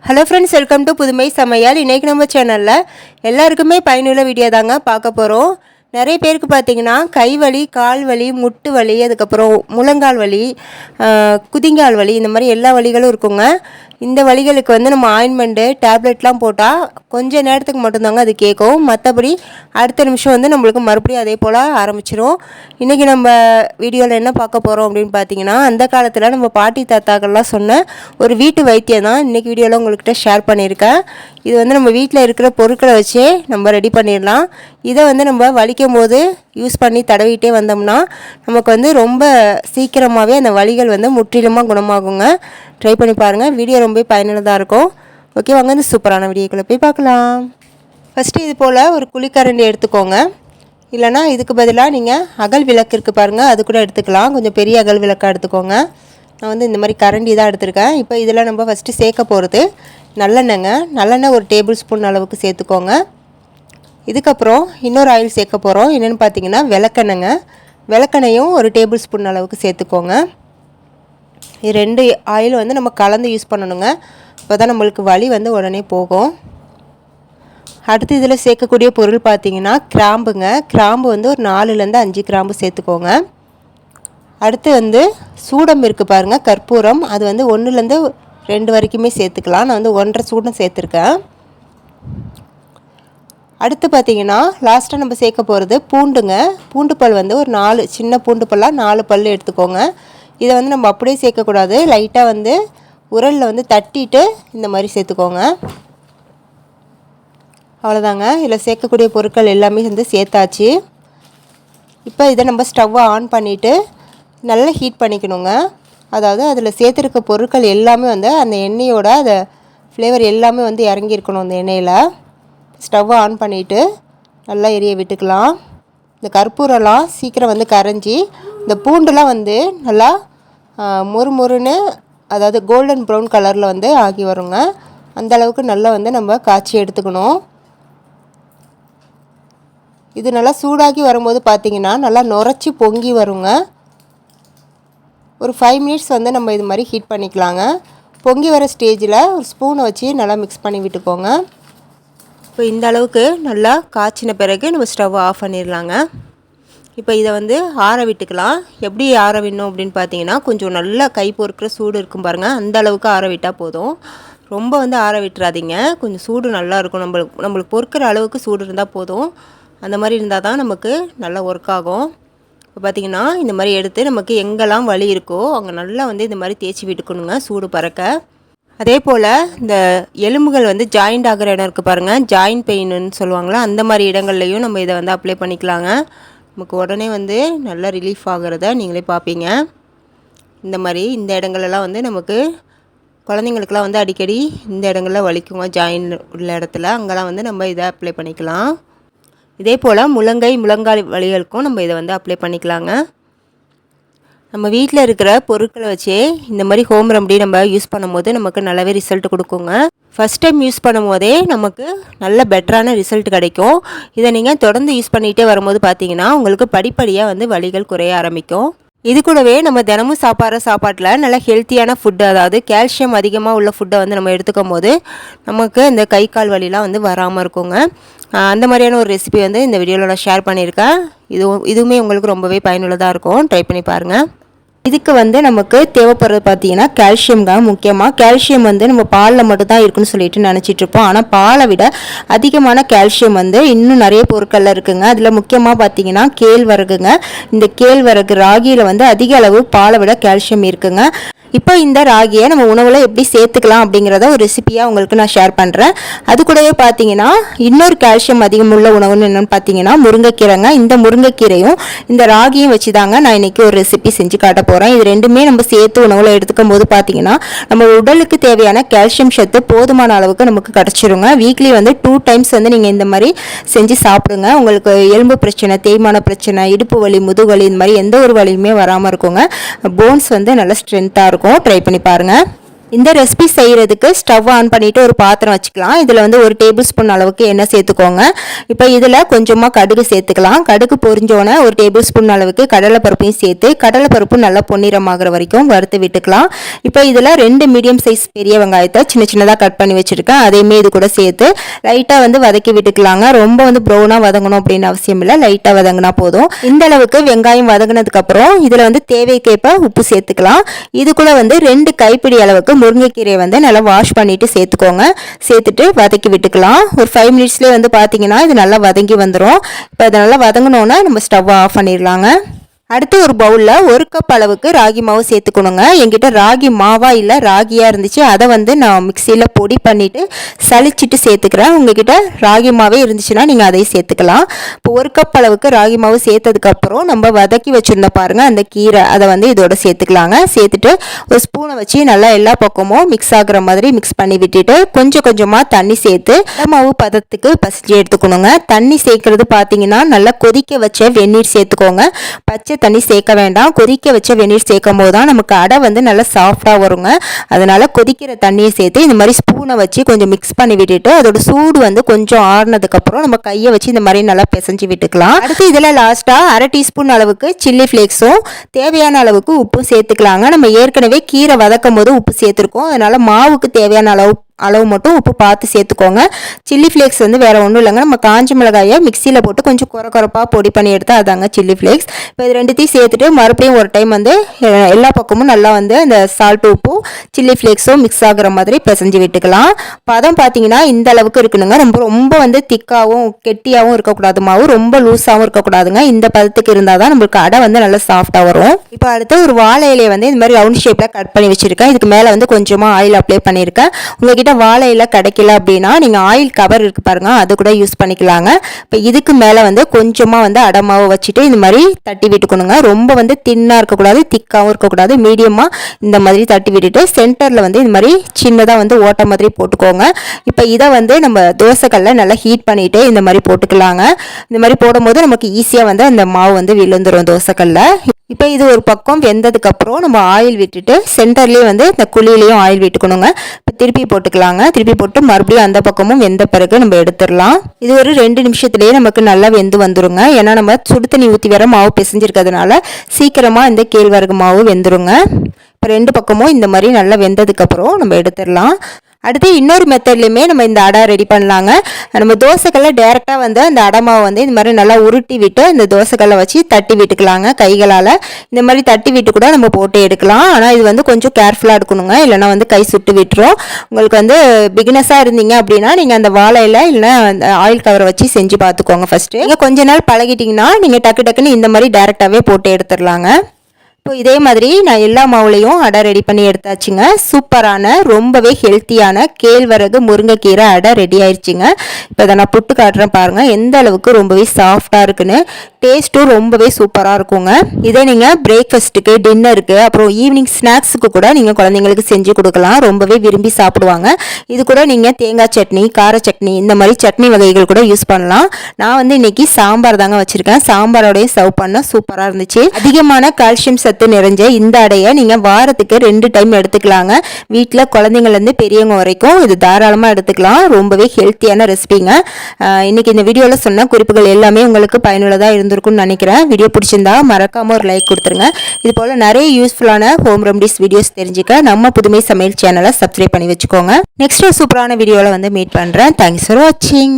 Hello friends, welcome to புதுமை சமையல். இன்றைக்கி நம்ம சேனலில் எல்லாருக்குமே பயனுள்ள வீடியோ தாங்க பார்க்க போகிறோம். நிறைய பேருக்கு பார்த்திங்கன்னா கை வலி, கால் வலி, முட்டு வலி, அதுக்கப்புறம் முழங்கால் வலி, குதிங்கால் வலி, இந்த மாதிரி எல்லா வலிகளும் இருக்குங்க. இந்த வலிகளுக்கு வந்து நம்ம ஆயின்மெண்ட்டு டேப்லெட்லாம் போட்டால் கொஞ்சம் நேரத்துக்கு மட்டும்தாங்க அது கேட்கும். மற்றபடி அடுத்த நிமிஷம் வந்து நம்மளுக்கு மறுபடியும் அதே போல் ஆரம்பிச்சிடும். இன்றைக்கி நம்ம வீடியோவில் என்ன பார்க்க போகிறோம் அப்படின்னு பார்த்தீங்கன்னா, அந்த காலத்தில் நம்ம பாட்டி தாத்தாக்கள்லாம் சொன்ன ஒரு வீட்டு வைத்தியம் தான் இன்றைக்கி வீடியோவில் உங்கள்கிட்ட ஷேர் பண்ணியிருக்கேன். இது வந்து நம்ம வீட்டில் இருக்கிற பொருட்களை வச்சே நம்ம ரெடி பண்ணிடலாம். இதை வந்து நம்ம வலிக்கும் போது யூஸ் பண்ணி தடவிட்டே வந்தோம்னா நமக்கு வந்து ரொம்ப சீக்கிரமாகவே அந்த வலிகள் வந்து முற்றிலுமாக குணமாகுங்க. ட்ரை பண்ணி பாருங்கள். வீடியோ ரொம்ப பயனுள்ளதாக இருக்கும். ஓகே, வாங்க இந்த சூப்பரான வீடியோக்குள்ளே போய் பார்க்கலாம். ஃபஸ்ட்டு இது போல் ஒரு குழிக்கரண்டி எடுத்துக்கோங்க. இல்லைனா இதுக்கு பதிலாக நீங்கள் அகல் விளக்கு இருக்குது பாருங்கள், அது கூட எடுத்துக்கலாம். கொஞ்சம் பெரிய அகல் விளக்காக எடுத்துக்கோங்க. நான் வந்து இந்த மாதிரி கரண்டி தான் எடுத்திருக்கேன். இப்போ இதில் நம்ம ஃபஸ்ட்டு சேர்க்க போகிறது நல்லெண்ணெய்ங்க. நல்லெண்ணெய் ஒரு டேபிள் ஸ்பூன் அளவுக்கு சேர்த்துக்கோங்க. இதுக்கப்புறம் இன்னொரு ஆயில் சேர்க்க போகிறோம். என்னென்னு பார்த்தீங்கன்னா விளக்கெண்ணெய்ங்க. விளக்கெண்ணையும் ஒரு டேபிள் ஸ்பூன் அளவுக்கு சேர்த்துக்கோங்க. இது ரெண்டு ஆயில் வந்து நம்ம கலந்து யூஸ் பண்ணணுங்க. அப்போ தான் நம்மளுக்கு வலி வந்து உடனே போகும். அடுத்து இதில் சேர்க்கக்கூடிய பொருள் பார்த்திங்கன்னா கிராம்புங்க. கிராம்பு வந்து ஒரு 4லேருந்து 5 கிராம்பு சேர்த்துக்கோங்க. அடுத்து வந்து சூடம் இருக்குது பாருங்கள், கற்பூரம். அது வந்து 1லேருந்து 2 வரைக்குமே சேர்த்துக்கலாம். நான் வந்து 1.5 சூடம் சேர்த்துருக்கேன். அடுத்து பார்த்திங்கன்னா லாஸ்ட்டாக நம்ம சேர்க்க போகிறது பூண்டுங்க. பூண்டு பல் வந்து ஒரு 4 சின்ன பூண்டு பல்லாக 4 பல் எடுத்துக்கோங்க. இதை வந்து நம்ம அப்படியே சேர்க்கக்கூடாது. லைட்டாக வந்து உரலில் வந்து தட்டிட்டு இந்த மாதிரி சேர்த்துக்கோங்க. அவ்வளோதாங்க. இதில் சேர்க்கக்கூடிய பொருட்கள் எல்லாமே வந்து சேர்த்தாச்சு. இப்போ இதை நம்ம ஸ்டவ்வை ஆன் பண்ணிவிட்டு நல்லா ஹீட் பண்ணிக்கணுங்க. அதாவது அதில் சேர்த்துருக்க பொருட்கள் எல்லாமே வந்து அந்த எண்ணெயோட அந்த ஃப்ளேவர் எல்லாமே வந்து இறங்கியிருக்கணும் அந்த எண்ணெயில். ஸ்டவ்வை ஆன் பண்ணிவிட்டு நல்லா எரிய விட்டுக்கலாம். இந்த கற்பூரெல்லாம் சீக்கிரம் வந்து கரைஞ்சி இந்த பூண்டுலாம் வந்து நல்லா மொறுமொறுன்னு, அதாவது கோல்டன் ப்ரௌன் கலரில் வந்து ஆகி வருங்க. அந்தளவுக்கு நல்லா வந்து நம்ம காய்ச்சி எடுத்துக்கணும். இது நல்லா சூடாகி வரும்போது பார்த்திங்கன்னா நல்லா நுரைச்சி பொங்கி வருங்க. ஒரு 5 மினிட்ஸ் வந்து நம்ம இது மாதிரி ஹீட் பண்ணிக்கலாங்க. பொங்கி வர ஸ்டேஜில் ஒரு ஸ்பூனை வச்சு நல்லா மிக்ஸ் பண்ணி விட்டுக்கோங்க. இப்போ இந்த அளவுக்கு நல்லா காய்ச்சின பிறகு நம்ம ஸ்டவ் ஆஃப் பண்ணிடலாங்க. இப்போ இதை வந்து ஆற விட்டுக்கலாம். எப்படி ஆற விடணும் அப்படின்னு பார்த்தீங்கன்னா, கொஞ்சம் நல்லா கை பொறுக்கிற சூடு இருக்கும் பாருங்கள், அந்த அளவுக்கு ஆற விட்டால் போதும். ரொம்ப வந்து ஆற விட்டுறாதீங்க. கொஞ்சம் சூடு நல்லா இருக்கும். நம்மளுக்கு பொறுக்கிற அளவுக்கு சூடு இருந்தால் போதும். அந்த மாதிரி இருந்தால் தான் நமக்கு நல்லா ஒர்க் ஆகும். இப்போ பார்த்திங்கன்னா இந்த மாதிரி எடுத்து நமக்கு எங்கெல்லாம் வலி இருக்கோ அங்கே நல்லா வந்து இந்த மாதிரி தேய்ச்சி விட்டுக்கணுங்க, சூடு பறக்க. அதே போல் இந்த எலும்புகள் வந்து ஜாயிண்ட் ஆகிற இடம் இருக்குது பாருங்கள், ஜாயிண்ட் பெயின்னு சொல்லுவாங்களா, அந்த மாதிரி இடங்கள்லையும் நம்ம இதை வந்து அப்ளை பண்ணிக்கலாங்க. நமக்கு உடனே வந்து நல்லா ரிலீஃப் ஆகிறத நீங்களே பார்ப்பீங்க. இந்த மாதிரி இந்த இடங்கள்லாம் வந்து நமக்கு குழந்தைங்களுக்குலாம் வந்து அடிக்கடி இந்த இடங்களில் வலிக்குங்க, ஜாயிண்ட் உள்ள இடத்துல. அங்கெல்லாம் வந்து நம்ம இதை அப்ளை பண்ணிக்கலாம். இதே போல் முழங்கால் வலிகளுக்கும் நம்ம இதை வந்து அப்ளை பண்ணிக்கலாங்க. நம்ம வீட்டில் இருக்கிற பொருட்களை வச்சே இந்த மாதிரி ஹோம் ரெமடி நம்ம யூஸ் பண்ணும்போது நமக்கு நல்லாவே ரிசல்ட் கொடுக்குங்க. ஃபஸ்ட் டைம் யூஸ் பண்ணும் போதே நமக்கு நல்ல பெட்டரான ரிசல்ட் கிடைக்கும். இதை நீங்கள் தொடர்ந்து யூஸ் பண்ணிகிட்டே வரும்போது பார்த்தீங்கன்னா உங்களுக்கு படிப்படியாக வந்து வலிகள் குறைய ஆரம்பிக்கும். இது கூடவே நம்ம தினமும் சாப்பிட்ற சாப்பாட்டில் நல்ல ஹெல்த்தியான ஃபுட்டு, அதாவது கால்சியம் அதிகமாக உள்ள ஃபுட்டை வந்து நம்ம எடுத்துக்கும் போது நமக்கு இந்த கை கால் வலிலாம் வந்து வராமல் இருக்குங்க. அந்த மாதிரியான ஒரு ரெசிபி வந்து இந்த வீடியோவில் நான் ஷேர் பண்ணியிருக்கேன். இதுவுமே உங்களுக்கு ரொம்பவே பயனுள்ளதாக இருக்கும். ட்ரை பண்ணி பாருங்கள். இதுக்கு வந்து நமக்கு தேவைப்படுறது பார்த்தீங்கன்னா கால்சியம் தான். முக்கியமாக கால்சியம் வந்து நம்ம பாலில் மட்டும் தான் இருக்குன்னு சொல்லிட்டு நினச்சிட்ருப்போம். ஆனால் பாலை விட அதிகமான கால்சியம் வந்து இன்னும் நிறைய பொருட்களில் இருக்குங்க. அதில் முக்கியமாக பார்த்தீங்கன்னா கேழ்வரகுங்க. இந்த கேழ்வரகு ராகியில் வந்து அதிக அளவு பாலை விட கால்சியம் இருக்குங்க. இப்போ இந்த ராகியை நம்ம உணவில் எப்படி சேர்த்துக்கலாம் அப்படிங்கிறத ஒரு ரெசிபியாக உங்களுக்கு நான் ஷேர் பண்ணுறேன். அது கூடவே பார்த்தீங்கன்னா இன்னொரு கால்சியம் அதிகமுள்ள உணவுன்னு என்னென்னு பார்த்தீங்கன்னா முருங்கைக்கீரைங்க. இந்த முருங்கைக்கீரையும் இந்த ராகியும் வச்சு தாங்க நான் இன்றைக்கி ஒரு ரெசிபி செஞ்சு காட்ட போகிறேன். இது ரெண்டுமே நம்ம சேர்த்து உணவில் எடுத்துக்கும் போது பார்த்தீங்கன்னா நம்ம உடலுக்கு தேவையான கால்சியம் சத்து போதுமான அளவுக்கு நமக்கு கிடச்சிருங்க. வீக்லி வந்து 2 டைம்ஸ் வந்து நீங்கள் இந்த மாதிரி செஞ்சு சாப்பிடுங்க. உங்களுக்கு எலும்பு பிரச்சனை, தேய்மான பிரச்சனை, இடுப்பு வலி, முதுகு வலி, இந்த மாதிரி எந்த ஒரு வலியுமே வராமல் இருக்குங்க. போன்ஸ் வந்து நல்லா ஸ்ட்ரென்த்தாக இருக்கும். ட்ரை பண்ணி பாருங்கள். இந்த ரெசிபி செய்கிறதுக்கு ஸ்டவ் ஆன் பண்ணிவிட்டு ஒரு பாத்திரம் வச்சுக்கலாம். இதில் வந்து 1 டேபிள் ஸ்பூன் அளவுக்கு எண்ணெய் சேர்த்துக்கோங்க. இப்போ இதில் கொஞ்சமாக கடுகு சேர்த்துக்கலாம். கடுகு பொரிஞ்சோன்னே 1 டேபிள் ஸ்பூன் அளவுக்கு கடலைப்பருப்பையும் சேர்த்து கடலைப்பருப்பு நல்லா பொன்னிறமாகிற வரைக்கும் வறுத்து விட்டுக்கலாம். இப்போ இதில் 2 மீடியம் சைஸ் பெரிய வெங்காயத்தை சின்ன சின்னதாக கட் பண்ணி வச்சுருக்கேன். அதையுமே இது கூட சேர்த்து லைட்டாக வந்து வதக்கி விட்டுக்கலாங்க. ரொம்ப வந்து ப்ரௌனாக வதங்கணும் அப்படின்னு அவசியம் இல்லை, லைட்டாக வதங்கினா போதும். இந்த அளவுக்கு வெங்காயம் வதங்கினதுக்கப்புறம் இதில் வந்து தேவைக்கேற்ப உப்பு சேர்த்துக்கலாம். இது கூட வந்து 2 கைப்பிடி அளவுக்கு முருங்கைக்கீரையை வந்து நல்லா வாஷ் பண்ணிவிட்டு சேர்த்துக்கோங்க. சேர்த்துட்டு வதக்கி விட்டுக்கலாம். ஒரு 5 மினிட்ஸ்லேயே வந்து பார்த்தீங்கன்னா இது நல்லா வதங்கி வந்துடும். இப்போ அது நல்லா வதங்கினோன்னா நம்ம ஸ்டவ்வை ஆஃப் பண்ணிடலாங்க. அடுத்து ஒரு பவுலில் 1 கப் அளவுக்கு ராகி மாவு சேர்த்துக்கணுங்க. என்கிட்ட ராகி மாவா இல்லை ராகியாக இருந்துச்சு, அதை வந்து நான் மிக்சியில் பொடி பண்ணிவிட்டு சளிச்சிட்டு சேர்த்துக்கிறேன். உங்ககிட்ட ராகி மாவே இருந்துச்சுன்னா நீங்கள் அதையும் சேர்த்துக்கலாம். இப்போ 1 கப் அளவுக்கு ராகி மாவு சேர்த்ததுக்கப்புறம் நம்ம வதக்கி வச்சுருந்த பாருங்கள் அந்த கீரை, அதை வந்து இதோட சேர்த்துக்கலாங்க. சேர்த்துட்டு ஒரு ஸ்பூனை வச்சு நல்லா எல்லா பக்கமும் மிக்ஸ் ஆகுற மாதிரி மிக்ஸ் பண்ணி விட்டுட்டு கொஞ்சம் கொஞ்சமாக தண்ணி சேர்த்து மாவு பதத்துக்கு பசிச்சு எடுத்துக்கணுங்க. தண்ணி சேர்க்கறது பார்த்தீங்கன்னா நல்லா கொதிக்க வச்ச வெந்நீர் சேர்த்துக்கோங்க. பச்சை தண்ணி சேர்க்க வேண்டாம். கொதிக்க வச்ச வெந்நீர் சேர்க்கும் போது தான் நமக்கு அடை வந்து நல்லா சாஃப்டாக வருங்க. அதனால் கொதிக்கிற தண்ணியை சேர்த்து இந்த மாதிரி ஸ்பூனை வச்சு கொஞ்சம் மிக்ஸ் பண்ணி விட்டுட்டு அதோட சூடு வந்து கொஞ்சம் ஆறுனதுக்கப்புறம் நம்ம கையை வச்சு இந்த மாதிரி நல்லா பிசைஞ்சு விட்டுக்கலாம். அடுத்து இதில் லாஸ்ட்டாக 1/2 டீஸ்பூன் அளவுக்கு சில்லி ஃப்ளேக்ஸும் தேவையான அளவுக்கு உப்பும் சேர்த்துக்கலாங்க. நம்ம ஏற்கனவே கீரை வதக்கும் போது உப்பு சேர்த்துருக்கோம். அதனால் மாவுக்கு தேவையான அளவு மட்டும் உப்பு பார்த்து சேர்த்துக்கோங்க. சில்லி ஃப்ளேக்ஸ் வந்து வேறு ஒன்றும் இல்லைங்க, நம்ம காஞ்ச மிளகாயை மிக்சியில் போட்டு கொஞ்சம் குறப்பாக பொடி பண்ணி எடுத்தால் அதாங்க சில்லி ஃப்ளேக்ஸ். இப்போ இது 2த்தையும் சேர்த்துட்டு மறுபடியும் ஒரு டைம் வந்து எல்லா பக்கமும் நல்லா வந்து அந்த சால்ட் உப்பும் சில்லி ஃப்ளேக்ஸும் மிக்ஸ் ஆகுற மாதிரி பிசைஞ்சு விட்டுக்கலாம். பதம் பார்த்தீங்கன்னா இந்த அளவுக்கு இருக்கணுங்க. ரொம்ப வந்து திக்காகவும் கெட்டியாகவும் இருக்கக்கூடாது, மாவு ரொம்ப லூஸாகவும் இருக்கக்கூடாதுங்க. இந்த பதத்துக்கு இருந்தால் தான் நம்மளுக்கு அடை வந்து நல்லா சாஃப்டாக வரும். இப்போ அடுத்து ஒரு வாழை இலையை வந்து இந்த மாதிரி ரவுண்ட் ஷேப்பில் கட் பண்ணி வச்சுருக்கேன். இதுக்கு மேலே வந்து கொஞ்சமாக ஆயில் அப்ளை பண்ணியிருக்கேன். உங்ககிட்ட வாழை இலை கிடைக்கல அப்படின்னா நீங்கள் ஆயில் கவர் இருக்கு பாருங்க, அது கூட யூஸ் பண்ணிக்கலாங்க. இப்போ இதுக்கு மேலே வந்து கொஞ்சமாக வந்து அடை மாவு வச்சுட்டு இந்த மாதிரி தட்டி விட்டுக்கணுங்க. ரொம்ப வந்து தின்னாக இருக்கக்கூடாது, திக்காகவும் இருக்கக்கூடாது, மீடியமாக இந்த மாதிரி தட்டி விட்டுட்டு சென்டரில் வந்து இந்த மாதிரி சின்னதாக வந்து ஓட்டை மாதிரி போட்டுக்கோங்க. இப்போ இதை வந்து நம்ம தோசைக்கல்ல நல்லா ஹீட் பண்ணிவிட்டு இந்த மாதிரி போட்டுக்கலாங்க. இந்த மாதிரி போடும்போது நமக்கு ஈஸியாக வந்து அந்த மாவு வந்து விழுந்துடும் தோசைக்கல்ல. இப்போ இது ஒரு பக்கம் வெந்ததுக்கப்புறம் நம்ம ஆயில் விட்டுட்டு சென்டர்லேயே வந்து இந்த குழியிலையும் ஆயில் விட்டுக்கணுங்க. இப்போ திருப்பி போட்டுக்கலாங்க. திருப்பி போட்டு மறுபடியும் அந்த பக்கமும் வெந்த பிறகு நம்ம எடுத்துடலாம். இது ஒரு 2 நிமிஷத்துலேயே நமக்கு நல்லா வெந்து வந்துருங்க. ஏன்னா நம்ம சுடு தண்ணி ஊற்றி வேற மாவு பிசைஞ்சிருக்கிறதுனால சீக்கிரமாக இந்த கேழ்வரகு மாவு வெந்துருங்க. இப்போ 2 பக்கமும் இந்த மாதிரி நல்லா வெந்ததுக்கப்புறம் நம்ம எடுத்துடலாம். அடுத்து இன்னொரு மெத்தட்லையுமே நம்ம இந்த அடை ரெடி பண்ணலாங்க. நம்ம தோசைக்கல்ல டேரெக்டாக வந்து அந்த அடை மாவை வந்து இந்த மாதிரி நல்லா உருட்டி விட்டு இந்த தோசைக்கல்லை வச்சு தட்டி விட்டுக்கலாங்க. கைகளால் இந்த மாதிரி தட்டி விட்டு கூட நம்ம போட்டு எடுக்கலாம். ஆனால் இது வந்து கொஞ்சம் கேர்ஃபுல்லாக எடுக்கணுங்க, இல்லைனா வந்து கை சுட்டு விட்டுரும். உங்களுக்கு வந்து பிகினஸாக இருந்தீங்க அப்படின்னா நீங்கள் அந்த வாழையில இல்லைனா அந்த ஆயில் கவரை வச்சு செஞ்சு பார்த்துக்கோங்க. ஃபஸ்ட்டு நீங்கள் கொஞ்ச நாள் பழகிட்டிங்கன்னா நீங்கள் டக்குன்னு இந்த மாதிரி டேரெக்டாகவே போட்டு எடுத்துடலாங்க. இப்போ இதே மாதிரி நான் எல்லா மாவுலையும் அடை ரெடி பண்ணி எடுத்தாச்சுங்க. சூப்பரான ரொம்பவே ஹெல்த்தியான கேழ்வரகு முருங்கைக்கீரை அடை ரெடி ஆயிடுச்சுங்க. இப்போ இதை நான் புட்டு காட்டுறேன் பாருங்கள் எந்த அளவுக்கு ரொம்பவே சாஃப்டாக இருக்குன்னு. டேஸ்ட்டும் ரொம்பவே சூப்பராக இருக்குங்க. இதே நீங்கள் பிரேக்ஃபாஸ்ட்டுக்கு டின்னருக்கு அப்புறம் ஈவினிங் ஸ்நாக்ஸுக்கு கூட நீங்கள் குழந்தைங்களுக்கு செஞ்சு கொடுக்கலாம், ரொம்பவே விரும்பி சாப்பிடுவாங்க. இது கூட நீங்கள் தேங்காய் சட்னி, கார சட்னி இந்த மாதிரி சட்னி வகைகள் கூட யூஸ் பண்ணலாம். நான் வந்து இன்னைக்கு சாம்பார் தாங்க வச்சுருக்கேன். சாம்பாரோடையும் சர்வ் பண்ண சூப்பராக இருந்துச்சு. அதிகமான கால்சியம் சத்து நிறைஞ்ச இந்த அடையை நீங்கள் வாரத்துக்கு 2 டைம் எடுத்துக்கலாங்க. வீட்டில் குழந்தைங்கள்லேருந்து பெரியவங்க வரைக்கும் இது தாராளமாக எடுத்துக்கலாம். ரொம்பவே ஹெல்த்தியான ரெசிபிங்க. இன்னைக்கு இந்த வீடியோவில் சொன்ன குறிப்புகள் எல்லாமே உங்களுக்கு பயனுள்ளதாக இருந்திருக்கும்னு நினைக்கிறேன். வீடியோ பிடிச்சிருந்தா மறக்காமல் ஒரு லைக் கொடுத்துருங்க. இது போல் நிறைய யூஸ்ஃபுல்லான ஹோம் ரெமடிஸ் வீடியோஸ் தெரிஞ்சுக்க நம்ம புதுமை சமையல் சேனலை சப்ஸ்கிரைப் பண்ணி வச்சுக்கோங்க. நெக்ஸ்ட் சூப்பரான வீடியோவில் வந்து மீட் பண்ணுறேன். தேங்க்ஸ் ஃபார் வாட்சிங்.